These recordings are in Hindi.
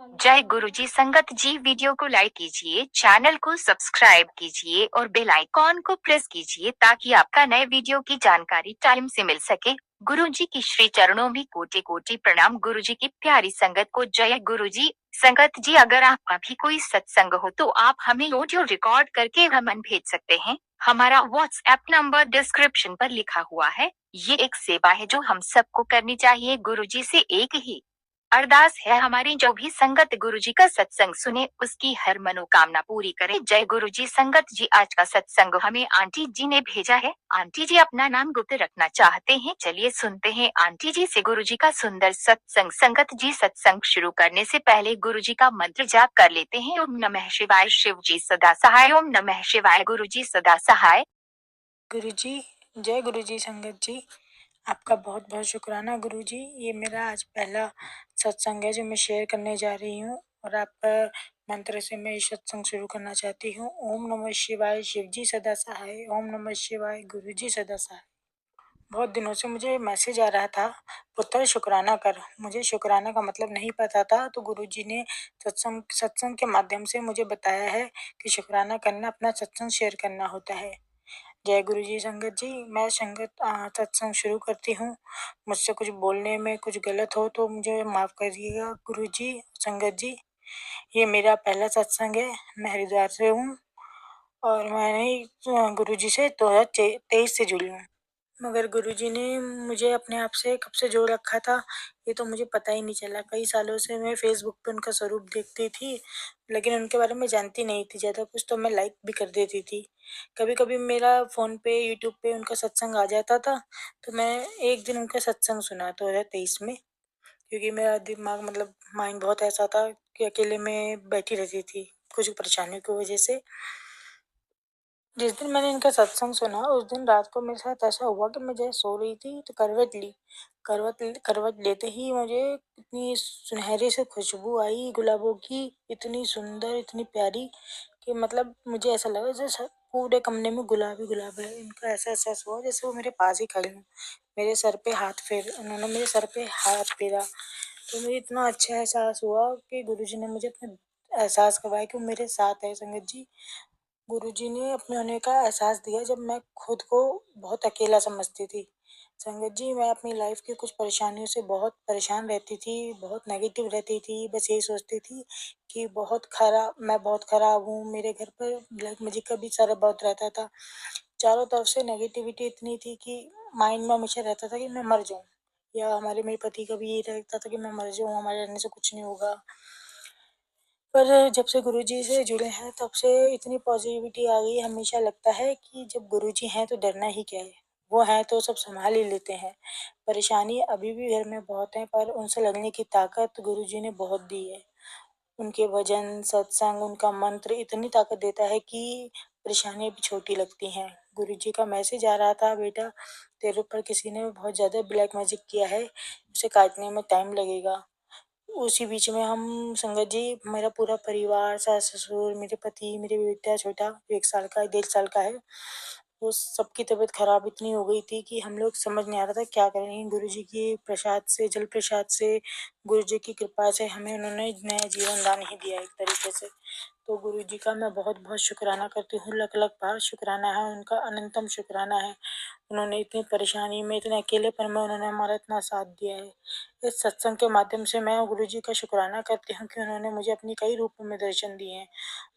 जय गुरुजी संगत जी, वीडियो को लाइक कीजिए, चैनल को सब्सक्राइब कीजिए और बेल आइकॉन को प्रेस कीजिए ताकि आपका नए वीडियो की जानकारी टाइम से मिल सके। गुरुजी की श्री चरणों में कोटि कोटि प्रणाम। गुरुजी की प्यारी संगत को जय गुरुजी। संगत जी, अगर आपका भी कोई सत्संग हो तो आप हमें ऑडियो रिकॉर्ड करके हमें भेज सकते हैं। हमारा व्हाट्सएप नंबर डिस्क्रिप्शन पर लिखा हुआ है। ये एक सेवा है जो हम सबको करनी चाहिए। गुरुजी से एक ही अरदास है हमारी, जो भी संगत गुरुजी का सत्संग सुने उसकी हर मनोकामना पूरी करे। जय गुरुजी संगत जी, आज का सत्संग हमें आंटी जी ने भेजा है। आंटी जी अपना नाम गुप्त रखना चाहते हैं। चलिए सुनते हैं आंटी जी से गुरुजी का सुंदर सत्संग। संगत जी, सत्संग शुरू करने से पहले गुरुजी का मंत्र जाप कर लेते हैं। ओम नमः शिवाय। शिव जी सदा सहाय। ओम नमः शिवाय। गुरुजी सदा सहाय। गुरुजी, जय गुरुजी संगत जी। आपका बहुत बहुत शुक्राना गुरुजी। ये मेरा आज पहला सत्संग है जो मैं शेयर करने जा रही हूँ और आपका मंत्र से मैं ये सत्संग शुरू करना चाहती हूँ। ओम नमः शिवाय। शिव जी सदा सहाय। ओम नमः शिवाय। गुरुजी सदा सहाय। बहुत दिनों से मुझे मैसेज आ रहा था, पुत्र शुक्राना कर। मुझे शुक्राना का मतलब नहीं पता था, तो गुरुजी ने सत्संग सत्संग के माध्यम से मुझे बताया है कि शुक्राना करना अपना सत्संग शेयर करना होता है। जय गुरुजी संगत जी। मैं सत्संग शुरू करती हूँ। मुझसे कुछ बोलने में कुछ गलत हो तो मुझे माफ़ करिएगा गुरुजी संगत जी। ये मेरा पहला सत्संग है। मैं हरिद्वार से हूँ और मैंने गुरुजी से 2023 से जुड़ी हूँ, मगर गुरुजी ने मुझे अपने आप से कब से जोड़ रखा था ये तो मुझे पता ही नहीं चला। कई सालों से मैं फेसबुक पे उनका स्वरूप देखती थी, लेकिन उनके बारे में जानती नहीं थी ज़्यादा कुछ, तो मैं लाइक भी कर देती थी। कभी कभी मेरा फ़ोन पे यूट्यूब पे उनका सत्संग आ जाता था, तो मैं एक दिन उनका सत्संग सुना 2023 में, क्योंकि मेरा दिमाग मतलब माइंड बहुत ऐसा था कि अकेले में बैठी रहती थी कुछ परेशानियों की वजह से। जिस दिन मैंने इनका सत्संग सुना उस दिन रात को मेरे साथ ऐसा हुआ कि मैं जैसे सो रही थी तो करवट ली। करवट लेते ही मुझे इतनी सुनहरी से खुशबू आई गुलाबों की, इतनी सुंदर इतनी प्यारी कि मतलब मुझे ऐसा लगा जैसे पूरे कमरे में गुलाब ही गुलाब है। इनका ऐसा एहसास हुआ जैसे वो मेरे पास ही खड़े हों। उन्होंने मेरे सर पे हाथ फेरा, तो मुझे इतना अच्छा एहसास हुआ कि गुरुजी ने मुझे अपने एहसास करवाया कि वो मेरे साथ है। संगत जी, गुरुजी ने अपने होने का एहसास दिया जब मैं खुद को बहुत अकेला समझती थी। संगत जी, मैं अपनी लाइफ की कुछ परेशानियों से बहुत परेशान रहती थी, बहुत नेगेटिव रहती थी। बस यही सोचती थी कि मैं बहुत खराब हूँ। मेरे घर पर ब्लैक मैजिक का भी सारा बहुत रहता था। चारों तरफ से नेगेटिविटी इतनी थी कि माइंड में हमेशा रहता था कि मैं मर जाऊँ, या मेरे पति का भी यही रहता था कि मैं मर जाऊँ, हमारे रहने से कुछ नहीं होगा। पर जब से गुरुजी से जुड़े हैं तब से इतनी पॉजिटिविटी आ गई है। हमेशा लगता है कि जब गुरुजी हैं तो डरना ही क्या है, वो हैं तो सब संभाल ही लेते हैं। परेशानी अभी भी घर में बहुत है, पर उनसे लड़ने की ताकत गुरुजी ने बहुत दी है। उनके भजन सत्संग उनका मंत्र इतनी ताकत देता है कि परेशानियां भी छोटी लगती हैं। गुरुजी का मैसेज आ रहा था, बेटा तेरे ऊपर किसी ने बहुत ज़्यादा ब्लैक मैजिक किया है, उसे काटने में टाइम लगेगा। उसी बीच में हम संगत जी, मेरा पूरा परिवार, सास ससुर, मेरे पति, मेरे बेटा छोटा 1 साल का 1.5 साल का है, वो सबकी तबीयत खराब इतनी हो गई थी कि हम लोग समझ नहीं आ रहा था क्या करें। गुरुजी की प्रसाद से, जल प्रसाद से, गुरुजी की कृपा से हमें उन्होंने नया जीवन दान ही दिया एक तरीके से। तो गुरुजी का मैं बहुत बहुत शुक्राना करती हूँ। लख लख बार शुक्राना है उनका, अनंतम शुक्राना है। उन्होंने इतनी परेशानी में, इतने अकेलेपन में उन्होंने हमारा इतना साथ दिया है। इस सत्संग के माध्यम से मैं गुरुजी का शुक्राना करती हूँ कि उन्होंने मुझे अपनी कई रूपों में दर्शन दिए हैं।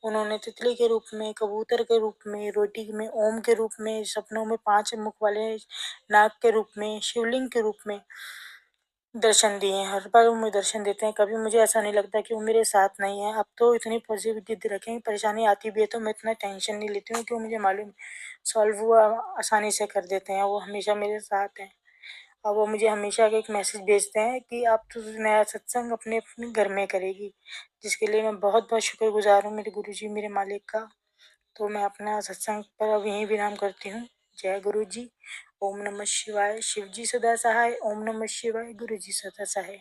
उन्होंने तितली के रूप में, कबूतर के रूप में, रोटी में, ओम के रूप में, सपनों में 5 मुख वाले नाग के रूप में, शिवलिंग के रूप में दर्शन दिए हैं। हर बार वो मुझे दर्शन देते हैं, कभी मुझे ऐसा नहीं लगता कि वो मेरे साथ नहीं है। अब तो इतनी पॉजिटिविटी रखें, परेशानी आती भी है तो मैं इतना टेंशन नहीं लेती हूँ, क्यों मुझे मालूम सॉल्व हुआ आसानी से कर देते हैं। वो हमेशा मेरे साथ हैं और वो मुझे हमेशा एक मैसेज भेजते हैं कि आप तो नया सत्संग अपने अपने घर में करेगी, जिसके लिए मैं बहुत बहुत शुक्रगुजार हूँ मेरे गुरुजी, मेरे मालिक का। तो मैं अपना सत्संग पर अब यहीं विराम करती हूँ। जय गुरु जी। ओम नमः शिवाय। शिव जी सदा सहाय। ओम नमः शिवाय। गुरु जी सदा सहाय।